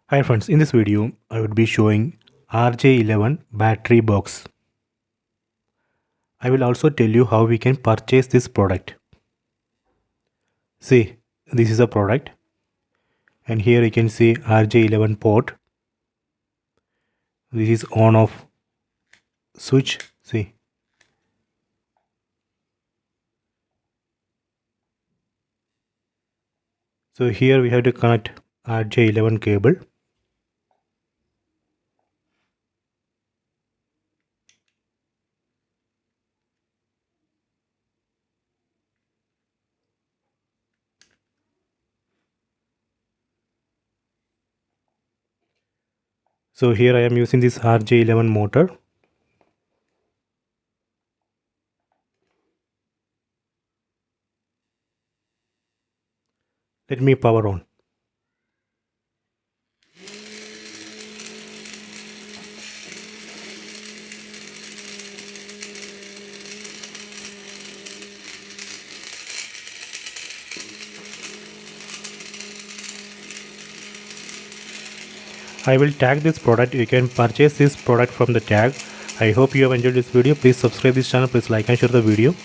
Hi friends, in this video I would be showing RJ11 Battery Box. I will also tell you how we can purchase this product. See, this is a product and here you can see RJ11 port. This is on off switch. See. So here we have to connect RJ11 cable. So here I am using this RJ11 motor. Let me power on. I will tag this product. You can purchase this product from the tag. I hope you have enjoyed this video. Please subscribe this channel. Please like and share the video.